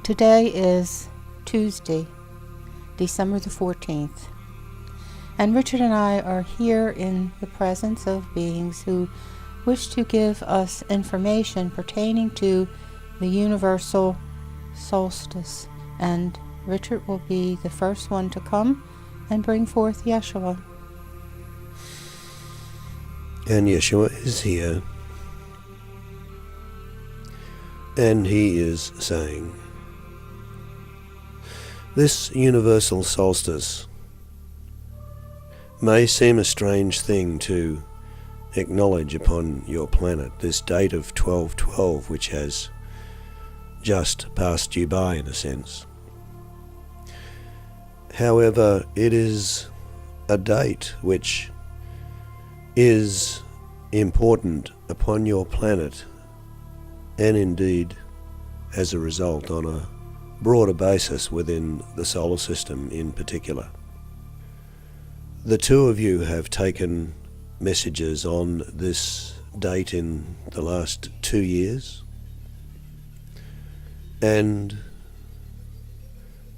Today is Tuesday, December the 14th, and Richard and I are here in the presence of beings who wish to give us information pertaining to the universal solstice, and Richard will be the first one to come and bring forth Yeshua. And Yeshua is here, and he is saying, this universal solstice may seem a strange thing to acknowledge upon your planet, this date of 12/12, which has just passed you by in a sense. However, it is a date which is important upon your planet, and indeed as a result on a broader basis within the solar system in particular. The two of you have taken messages on this date in the last 2 years, and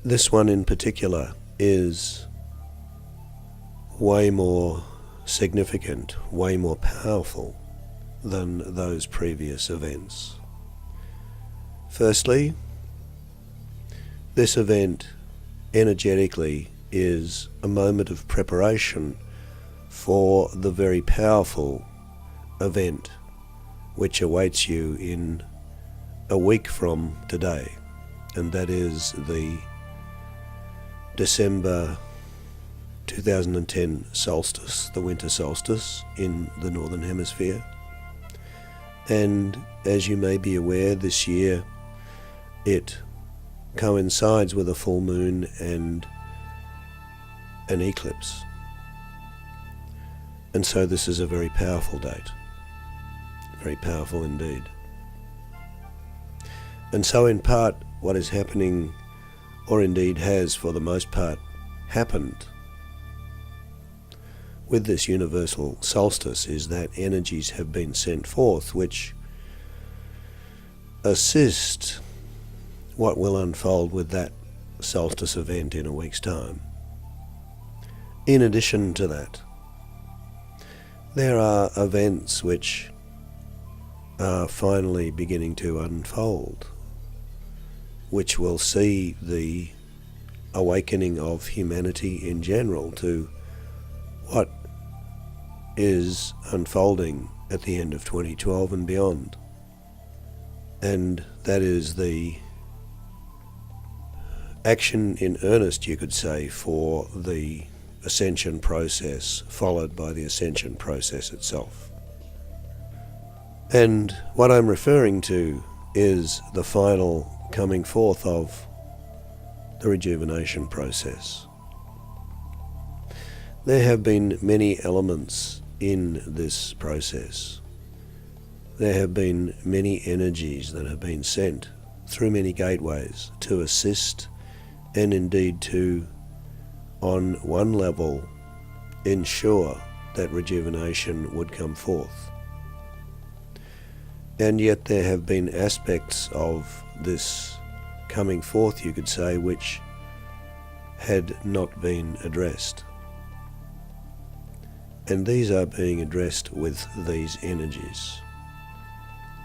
this one in particular is way more significant, way more powerful than those previous events. Firstly, this event energetically is a moment of preparation for the very powerful event which awaits you in a week from today, and that is the December 2010 solstice, the winter solstice in the Northern Hemisphere. And as you may be aware, this year it coincides with a full moon and an eclipse. And so this is a very powerful date, very powerful indeed. And so in part what is happening, or indeed has for the most part happened with this universal solstice, is that energies have been sent forth which assist what will unfold with that solstice event in a week's time. In addition to that, there are events which are finally beginning to unfold, which will see the awakening of humanity in general to what is unfolding at the end of 2012 and beyond. And that is the action in earnest, you could say, for the ascension process, followed by the ascension process itself. And what I'm referring to is the final coming forth of the rejuvenation process. There have been many elements in this process. There have been many energies that have been sent through many gateways to assist and indeed to, on one level, ensure that rejuvenation would come forth. And yet there have been aspects of this coming forth, you could say, which had not been addressed. And these are being addressed with these energies.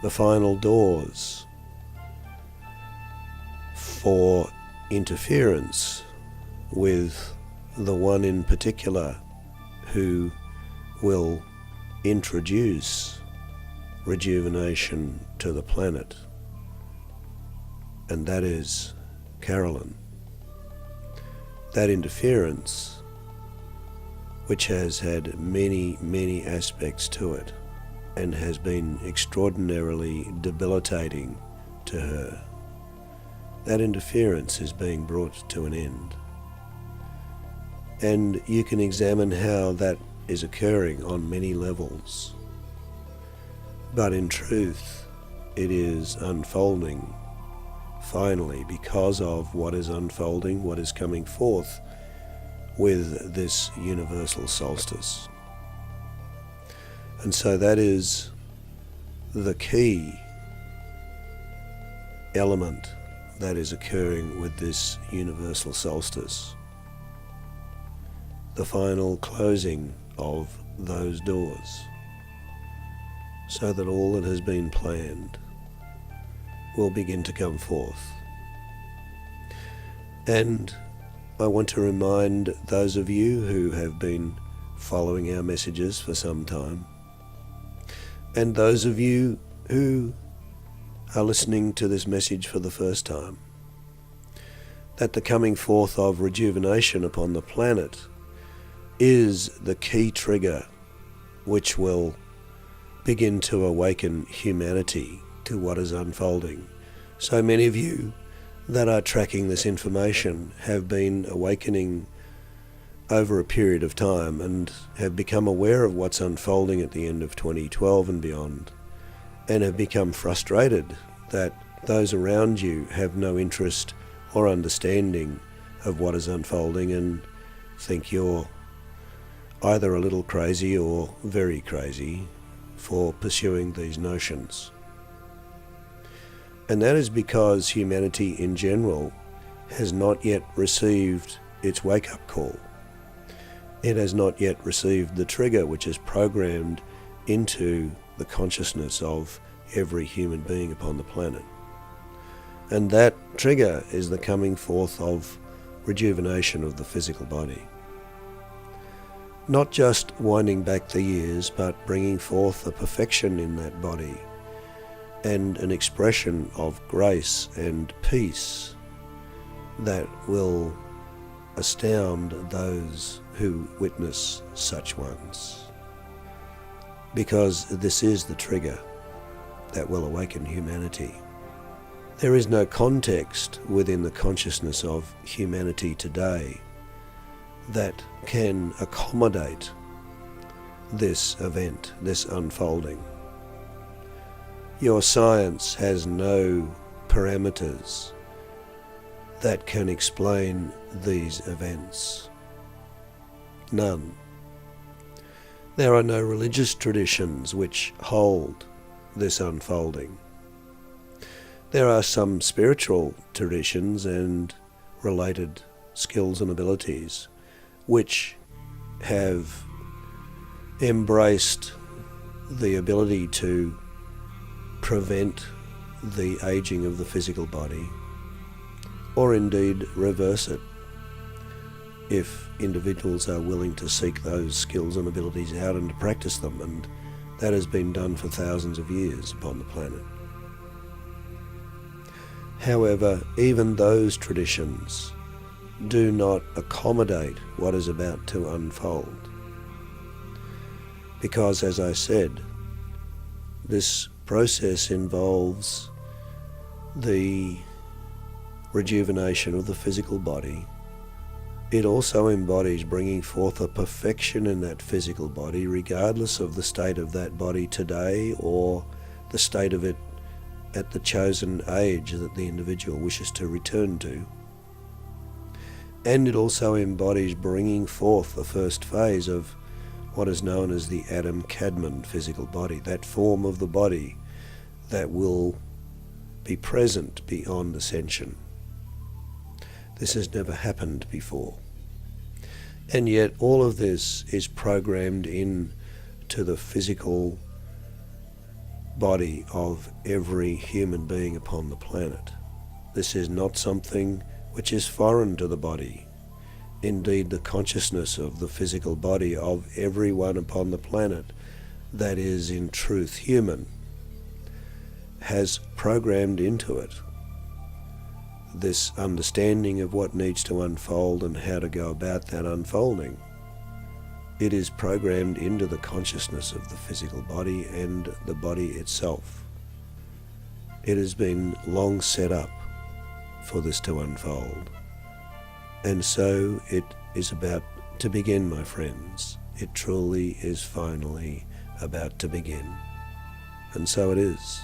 The final doors for interference with the one in particular who will introduce rejuvenation to the planet, and that is Carolyn. That interference, which has had many, many aspects to it and has been extraordinarily debilitating to her, that interference is being brought to an end. And you can examine how that is occurring on many levels. But in truth, it is unfolding finally because of what is unfolding, what is coming forth with this universal solstice. And so that is the key element that is occurring with this universal solstice. The final closing of those doors, so that all that has been planned will begin to come forth. And I want to remind those of you who have been following our messages for some time, and those of you who are listening to this message for the first time, that the coming forth of rejuvenation upon the planet is the key trigger which will begin to awaken humanity to what is unfolding. So many of you that are tracking this information have been awakening over a period of time and have become aware of what's unfolding at the end of 2012 and beyond, and have become frustrated that those around you have no interest or understanding of what is unfolding and think you're either a little crazy or very crazy for pursuing these notions. And that is because humanity in general has not yet received its wake-up call. It has not yet received the trigger which is programmed into the consciousness of every human being upon the planet. And that trigger is the coming forth of rejuvenation of the physical body. Not just winding back the years, but bringing forth a perfection in that body and an expression of grace and peace that will astound those who witness such ones. Because this is the trigger that will awaken humanity. There is no context within the consciousness of humanity today that can accommodate this event, this unfolding. Your science has no parameters that can explain these events. None. There are no religious traditions which hold this unfolding. There are some spiritual traditions and related skills and abilities which have embraced the ability to prevent the aging of the physical body, or indeed reverse it, if individuals are willing to seek those skills and abilities out and to practice them, and that has been done for thousands of years upon the planet. However, even those traditions do not accommodate what is about to unfold, because, as I said, this process involves the rejuvenation of the physical body. It also embodies bringing forth a perfection in that physical body, regardless of the state of that body today or the state of it at the chosen age that the individual wishes to return to. And it also embodies bringing forth the first phase of what is known as the Adam-Kadmon physical body, that form of the body that will be present beyond ascension. This has never happened before. And yet all of this is programmed in to the physical body of every human being upon the planet. This is not something which is foreign to the body. Indeed, the consciousness of the physical body of everyone upon the planet that is in truth human has programmed into it this understanding of what needs to unfold and how to go about that unfolding. It is programmed into the consciousness of the physical body and the body itself. It has been long set up for this to unfold. And so it is about to begin, my friends. It truly is finally about to begin. And so it is.